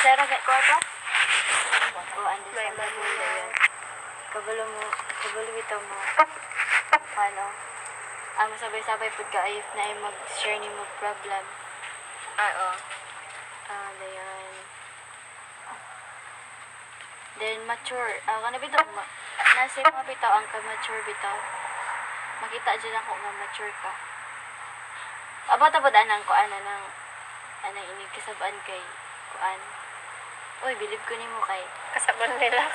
Sarah kay ko ito? O, ando sa bagong dayon. Kabalo bitaw mo. Paano? Ang sabay-sabay pud ka ayot na ay mag-share ni mo problem. Oo. Dayon. Then mature. Kana bitaw nasa mga bitaw ang ka-mature bitaw. Makita dyan ako nga mature ka. Abot-abot anang ko anang inig kasabaan kay kuan. Uy, bilib ko nimo kay Kasabon nila.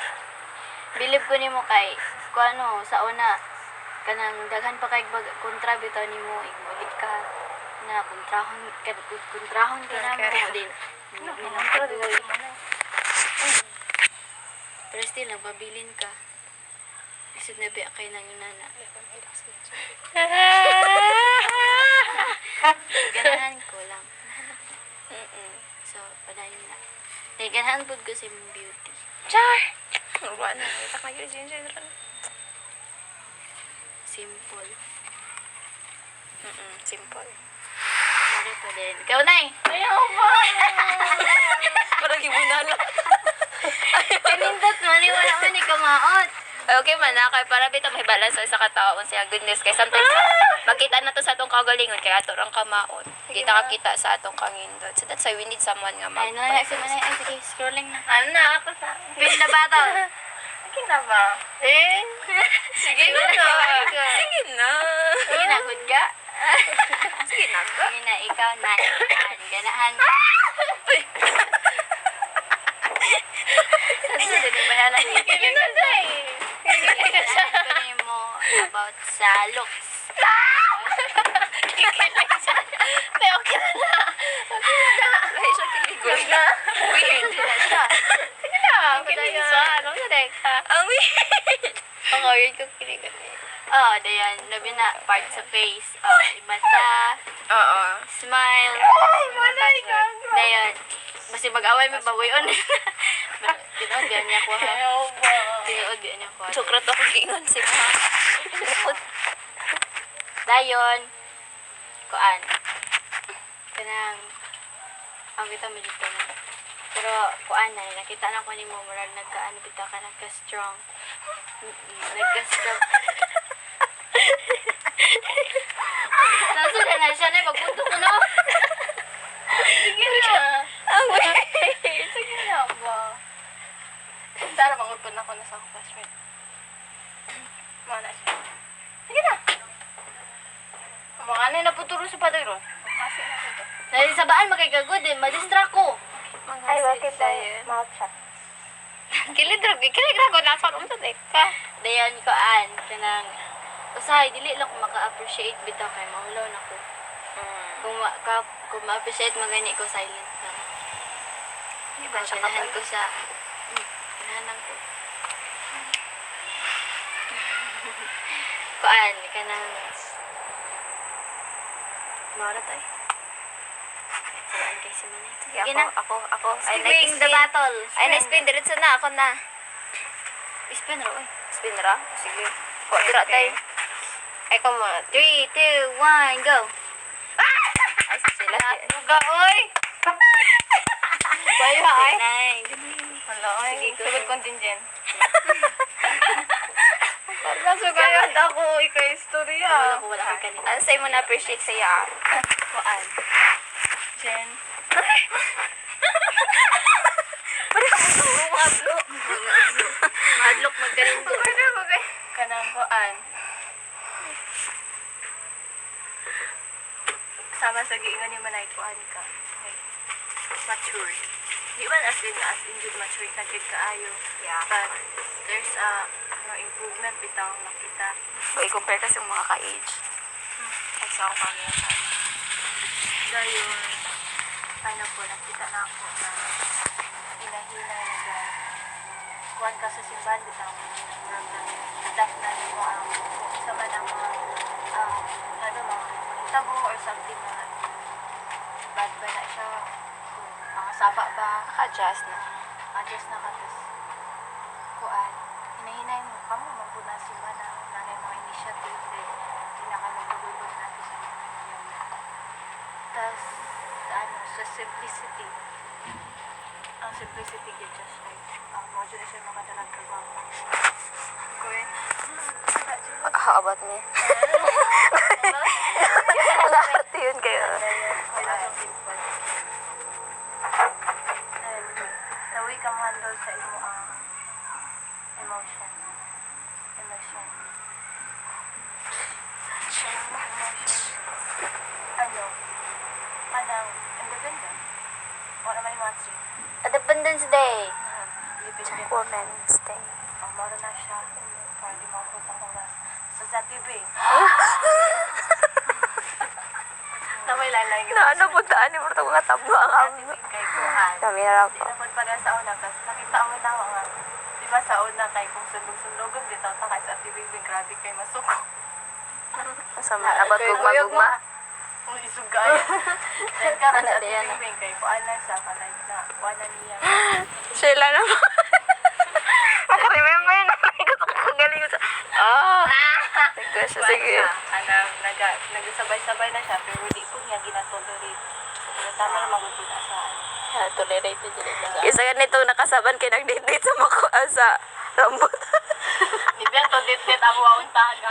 bilib ko nimo kay kuano sa una kanang daghan pa kay kontra bitaw nimo igmulit ka na kontrahon ka na mo din. Pero still nagpabilin ka. Isip na biya kay nang inana. Ganahan ko lang. So, padayon na. Ganahan po ko sa mong beauty. Char! Wala na. Ito kayo ginger ron. Simple. Simple. Mari pa din. Ikaw na eh. Ayaw ba? Parang gibunala. Kanindot man, wala man ni kamaot. Okay man na, kay para bitaw may balance sa isa ka tao siya goodness kay sometimes makita na to sa atong kagalingon kay ato rang kamaot. Kita sa atong kangindot. So that's why we need someone nga Ay, mag. sige, scrolling na. Ano na ako sa. Pin na ba ito? Sige na ba? Sige na. Sige na. Sige na, good ka. Sige na ba? Sige na, ikaw na. Ganahan. Saan sa din bahala niya? Sige na day. Ganahan mo about sa looks. Pero okay na na. Okay na na. Ay, siya kiligol na. Weird. Hindi na siya. Sige na. Kilig sa ano na deka. Ang weird. Ang weird ko kiligol eh. Dayan. Labi na part sa face. Mata. Oo. Smile. Dayan. Basta mag-away mo baboy-on. Tinood yan niya ko ha. Tinood yan niya ko. Sukrat ako gingon si mga. Dayon. Kuan. Kanang. Ang kita mo dito na. Pero kuan na. Nakita na ko ni mo. Murag nagkaan. Bita ka nagka-strong. Nagka-strong. Nasa na siya na. Pagpunto ko na. Sige na. Ang weird. Sige na ba? Tara, mangutpon ako na sa ako classmate. Mga na siya. Sige na. Mga ano na puturo sa patay ron? Kasi na ko to. Dahil sa baan makikagod eh. Madistract ko. Ay, bakit tayo? Mouth shot. Kilidrog. Kilidrog ko. Nasa room sa deka. Dayan ko an. Kanang. Usahay, dili lang ko maka-appreciate bitaw kay mahulaw na ko. Kung ma-appreciate magani ko, silent lang. Hindi ba siya Ganahan kapal? ko sa... Ganahan ko. Kuan, kanang... Mawala tayo. Salaan kay si Manay. Sige, ako. I like the battle. Ay, na-spin. Diretso na. Ako na. Spin ro, oy. Spin ra? Sige. Ko, dira tayo. Ay, come on. 3, 2, 1, go! Ay, sila. Buga, oy! Bayo ha, ay? Nay, Hello, ay. Sige, go. Sugod contingent. Nasugayad ako. Ikaw istorya. wala ko kanina. Ano sa'yo mo na-appreciate sa'yo? Kuan. Jen. Madlock magkarindo. Kanang kuan. Sama sa giingan ni Manay, kuan ka. Okay. Mature. Di man as in good mature ka kid kaayo. Yeah. But there's improvement bitaw makita. So, i-compare kasi yung mga ka-age. Ay, sa ako kami yan. Dayon, ano po, nakita na ako na hinahina na kuhan ka sa simbahan bitaw. Adapt na mo ang isa man ang mga mga tabo or something na bad ba na siya, mga saba ba, Naka-adjust na. adjust na ka, tapos kuan, hinahinay mo ka mo, magpuna simba na nanay mga initiative din, pinakamagpagulbot natin sa mga nangyayari. Tapos, sa simplicity, ang simplicity gid just like mo dyan siya makadalag ka ba. Okay. How about me? Nakakarte yun kayo. Naway kang handle sa imo ang emotion. Emotion. Ano? Kanang independent. Wala man yung matri. Independence Day. Independent. Women's Day. Ang maro na siya. Para di makakot ang oras. Sa TV. Na may lalay. Na ano po daan ni Murta mga tablo ang Sa amin. TV kay Kuhan. Kami na lang Di po. na po pala sa una kasi nakita mo tawa nga. Di ba sa una kay kung sundog-sundogon dito ta kay sa TV grabe kay masuko. Masama na ba't gugma-gugma? Kung isugay. Then karon sa Ano, Diana? TV kay kuan na siya kanay na kuan na niya. Sheila naman. Maka-remember na. Galing ko sa... Ah! Sige, sige. Anang nagsabay-sabay na siya pero di po niya ginatolerate. Pero tama na maguguna sa ano. Tolerate din sa. Isa ganito nakasaban kay nag-date sa sa rambut. Nibiyan to dit amo ang taga.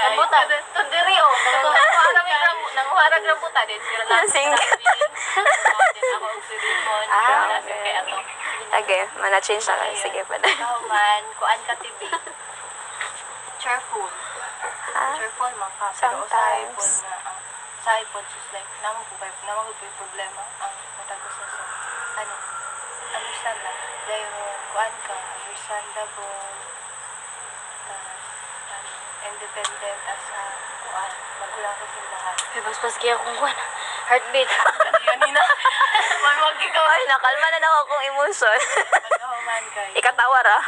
Rambutan. To diri o. Nanguharag rambutan din sila lang. Singkat. Din ako ang silikon. Ah, Kaya ato. Okay, mana-change na lang. Sige pa na. Ikaw man, kuan ka TV. Cheerful. Ha? Cheerful man ka. Pero usahay po Sometimes. na ang usahay po just like naman po yung problema ang matagos na sa ano understand na dahil kuan ka understandable tas independent as a kuan magulang ko sa lahat. Ay, baspas kaya akong kuwan. Heartbeat. Yan na. Wag ikaw Ay, nakalma na ako kung emotion. Pagkahuman kayo. Ikatawar ah.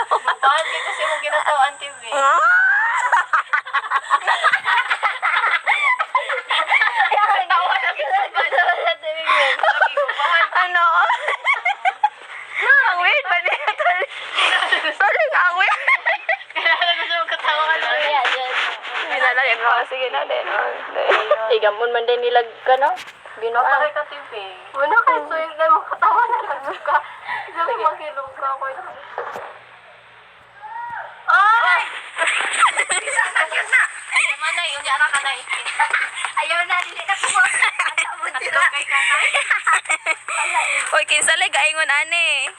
Bukan kayo kasi mo ginatawaan TV. Ano? Ang weird ba niya? Sorry, ang weird. Kailangan gusto mo katawa ka lang. Yeah, yes. Hindi na lang. Sige na din. Igamon man din nilag ka, no? Binuang. Kapag ka TV. Wala ka, so yung mo katawa na lang ka. Sabi maghilog ka ako. Ay! Sasakyan na! Manay, yung diara ka na ikin. Ayaw na, hindi na po. Natulog kay kanay. Uy, kinsa lay gaingon ane.